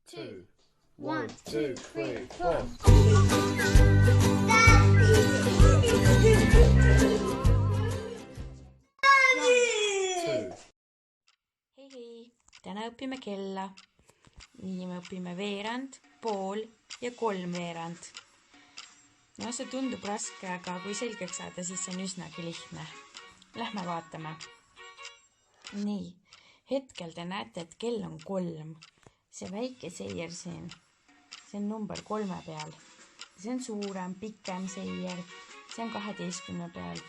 two. 1, 2, 3, 4. Hei, täna õpime kella. Nii me õpime veerand, pool ja kolmveerand. No see tundub raske, aga kui selgeks saada, siis see on üsnagi lihtne. Lähme vaatame. Nii, hetkel te näete, et kell on 3. See väike seier siin, see on number 3 peal. See on suurem, pikem seier, see on 12 peal.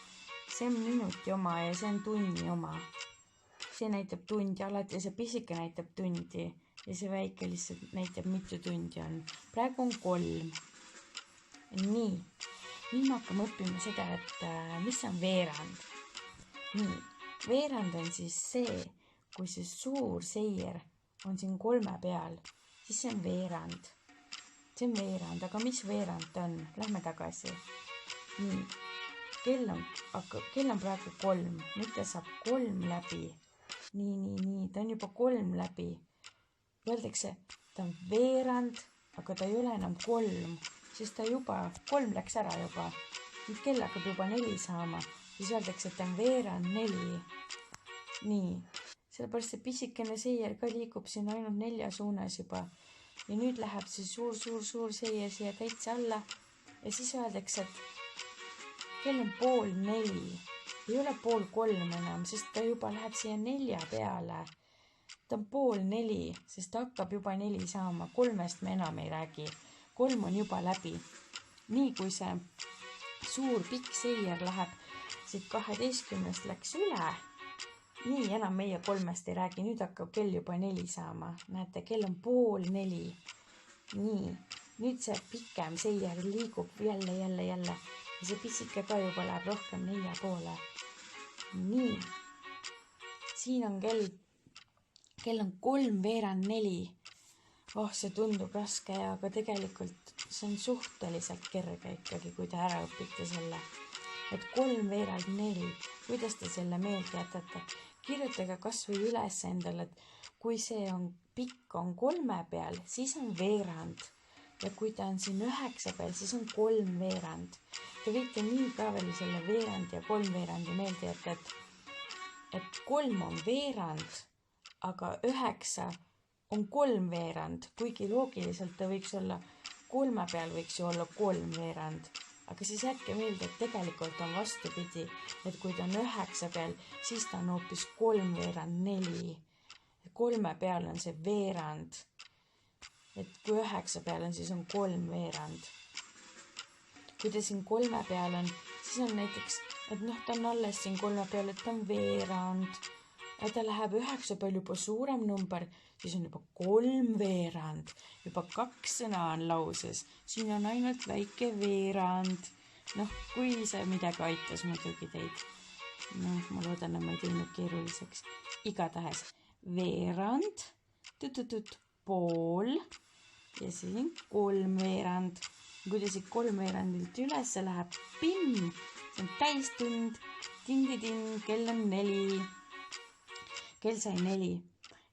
See on minuti oma ja see on tunni oma. See näitab tundi, alati see pisike näitab tundi ja see väike lihtsalt näitab mitu tundi on. Praegu on 3. Nii, nüüd me hakkame õppima seda, et mis on veerand. Nii, veerand on siis see, kui see suur seier on siin 3 peal, siis see on veerand. See on veerand, aga mis veerand on? Lähme tagasi. Nii, kell on praegu 3, nüüd ta saab 3 läbi. Nii, ta on juba 3 läbi. Öeldakse, ta on veerand, aga ta ei ole enam 3, sest ta juba 3 läks ära juba. Nüüd kell hakkab juba 4 saama, siis öeldakse, et ta on veerand 4. Nii, sellepärast see pisikene seier ka liigub siin ainult 4 suunas juba. Ja nüüd läheb see suur seier siia täitsa alla ja siis öeldakse, et kell on 3:30. Ei ole 3:30 enam, sest ta juba läheb siia 4 peale. Ta on 3:30, sest ta hakkab juba 4 saama. 3-st me enam ei räägi. 3 on juba läbi. Nii kui see suur pikk seier läheb, siit 12 läks üle. Nii enam meie 3-st ei räägi. Nüüd hakkab kell juba 4 saama. Näete, kell on 3:30. Nii, nüüd see pikem seier liigub jälle. Ja see pisike ka juba läheb rohkem 4 poole. Nii, siin on kell on 3:04. See tundub raske, aga tegelikult see on suhteliselt kerge ikkagi, kui te ära õpite selle. Et 3:04, kuidas te selle meelde jätate? Kirjutage kas või üles endale, et kui see on pikk on 3 peal, siis on veerand. Ja kui ta on siin 9 peal, siis on 3/4. Te võite nii ka veel selle veerand ja 3/4 meelde jätta, et 3 on veerand, aga 9 on 3/4, kuigi loogiliselt ta võiks olla 3 peal võiks ju olla 3/4. Aga siis jätke meelde, et tegelikult on vastupidi, et kui ta on 9 peal, siis ta on hoopis 3/4. 3 peal on see veerand. Et kui 9 peal on, siis on 3/4. Kui ta siin 3 peal on, siis on näiteks, et ta on alles siin 3 peal, et ta on veerand. Ja ta läheb 9 peal juba suurem number, siis on juba 3/4. Juba 2 sõna on lauses. Siin on ainult väike veerand. Kui see midagi aitas muidugi teid. Ma loodan, et ma ei teinud keeruliseks. Igatahes veerand, pool ja siin 3/4. Kui ta siit 3/4 üles läheb, pimm, see on täistund, ting-ting, kell on 4. Kell sai 4.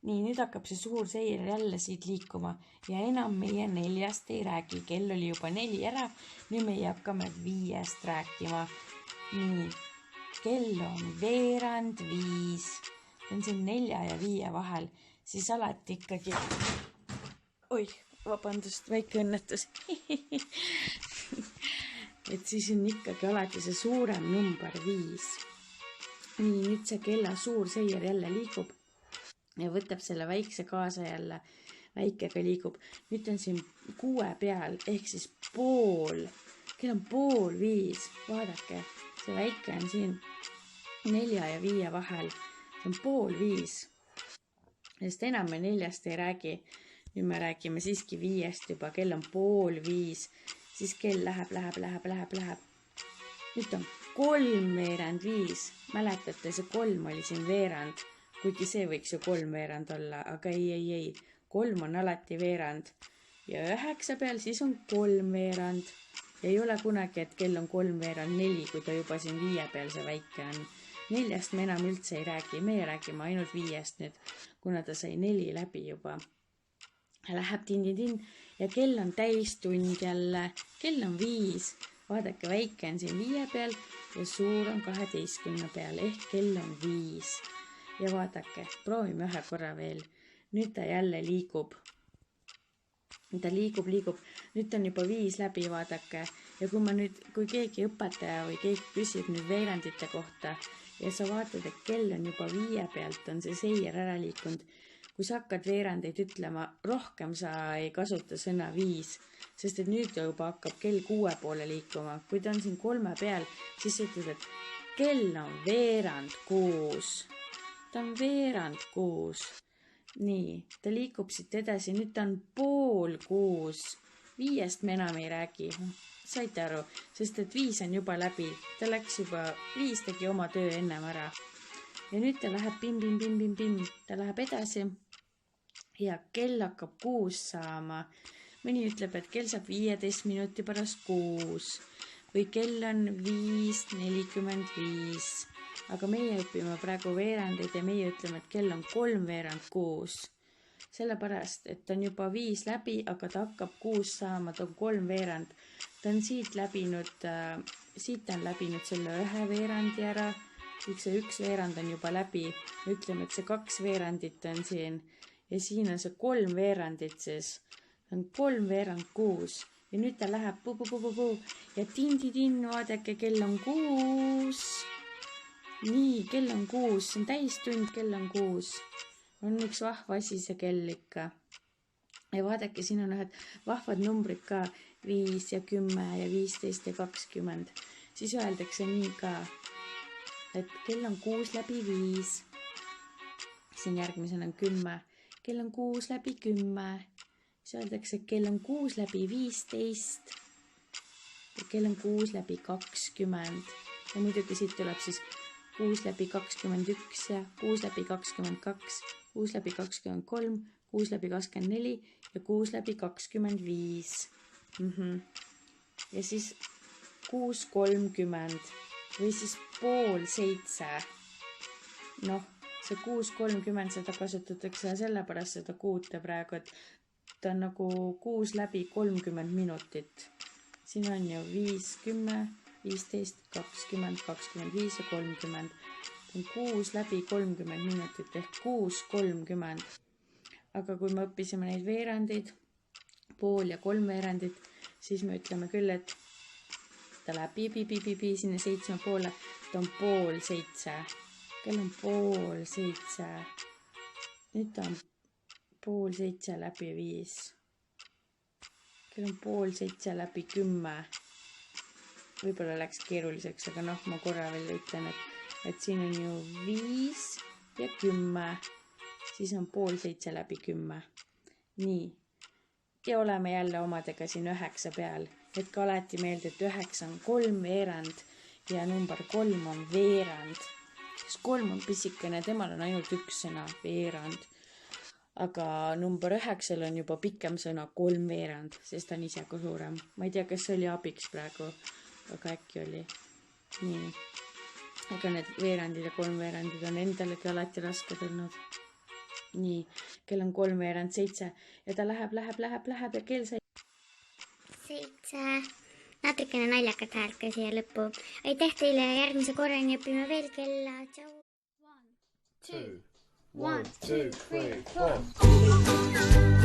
Nii, nüüd hakkab see suur seier jälle siit liikuma ja enam meie 4-st ei räägi. Kell oli juba 4 ära, nüüd meie hakkame 5-st rääkima. Nii, kell on veerand 5. Ta on siin 4 ja 5 vahel, siis alati ikkagi... Vabandust, väike õnnetus. Et siis on ikkagi alati see suurem number 5. Nii, nüüd see kella suur seier jälle liigub ja võtab selle väikse kaasa jälle. Väikega liigub. Nüüd on siin 6 peal, ehk siis pool. Kell on 4:30. Vaadake, see väike on siin 4 ja 5 vahel. See on 4:30. Sest enam me 4-st ei räägi. Nüüd me räägime siiski 5-st juba. Kell on 4:30. Siis kell läheb. Nüüd on 3/5. Mäletate, see 3 oli siin veerand. Kuigi see võiks ju 3/4 olla, aga ei. 3 on alati veerand. Ja 9 peal siis on 3/4. Ei ole kunagi, et kell on 3/4, kui ta juba siin 5 peal see väike on. 4-st me enam üldse ei räägi. Me räägime ainult 5-st nüüd, kuna ta sai 4 läbi juba. Läheb tinn ja kell on täistund jälle, kell on 5. Vaadake, väike on siin 5 peal ja suur on 12 peal ehk kell on 5. Ja vaadake, proovime ühe korra veel. Nüüd ta jälle liigub. Ta liigub. Nüüd on juba 5 läbi, vaadake. Ja kui keegi õpetaja või keegi küsib nüüd veerandite kohta ja sa vaatad, et kell on juba 5 pealt, on see seier ära liikunud. Kui sa hakkad veerandeid ütlema, rohkem sa ei kasuta sõna 5, sest et nüüd juba hakkab kell 6 poole liikuma. Kui ta on siin 3 peal, siis sa ütled, et kell on veerand 6. Ta on veerand 6. Nii, ta liigub siit edasi, nüüd ta on pool 6. 5 me enam ei räägi. Saite aru, sest et 5 on juba läbi. Ta läks juba, 5 tegi oma töö ennem ära. Ja nüüd ta läheb pim. Ta läheb edasi ja kell hakkab 6 saama. Mõni ütleb, et kell saab 15 minuti pärast 6 või kell on 5:45. Aga meie õpime praegu veerandeid ja meie ütleme, et kell on 3:45. Sellepärast, et ta on juba 5 läbi, aga ta hakkab 6 saama, ta on 3:15. Ta on siit on läbinud selle 1 veerandi ära. See 1 veerand on juba läbi. Ütleme, et see 2 veerandit on siin ja siin on see 3 veerandit siis. Ta on 3:6 ja nüüd ta läheb puu ja tinn, vaadake, kell on 6. Nii, kell on 6, see on täistund, kell on 6. On üks vahva asi see kell ikka. Ja vaadake, siin on ühed vahvad numbrid ka, 5 ja 10 ja 15 ja 20. Siis öeldakse nii ka, et kell on 6 läbi 5. Siin järgmisena on 10. Kell on 6 läbi 10. Siis öeldakse, et kell on 6 läbi 15. Ja kell on 6 läbi 20. Ja muidugi siit tuleb siis 6 läbi 21 ja 6 läbi 22, 6 läbi 23, 6 läbi 24 ja 6 läbi 25. Ja siis 6:30 või siis 6:30. Noh, see 6:30 seda kasutatakse sellepärast seda kuute praegu, et ta on nagu 6 läbi 30 minutit. Siin on ju 5, 10, 15, 20, 25 ja 30. Ta on 6 läbi 30 minutit ehk 6:30. Aga kui me õppisime neid veerandeid, pool ja 3 veerandit, siis me ütleme küll, et ta läheb pipi sinna 7 poole, ta on 6:30. Kell on 6:30. Nüüd ta on 6:30 läbi 5. Kell on 6:30 läbi 10. Võib-olla läks keeruliseks, aga noh, ma korra veel ütlen, et siin on ju 5 ja 10. Siis on 6:30 läbi 10. Nii. Ja oleme jälle omadega siin 9 peal. Et ka alati meelde, et 9 on 3 veerand ja number 3 on veerand. Sest 3 on pisikene, temal on ainult üks sõna, veerand. Aga number 9 on juba pikem sõna 3 veerand, sest ta on ise ka suurem. Ma ei tea, kas see oli abiks praegu, aga äkki oli. Nii. Aga need veerandid ja 3 veerandid on endalegi alati rasked olnud. Nii, kell on 3:07 ja ta läheb ja kell sai 7. Natukene naljakat häält ka siia lõppu. Aitäh teile ja järgmise korrani õpime veel kella. Tšau. 1, 2, 3, 4.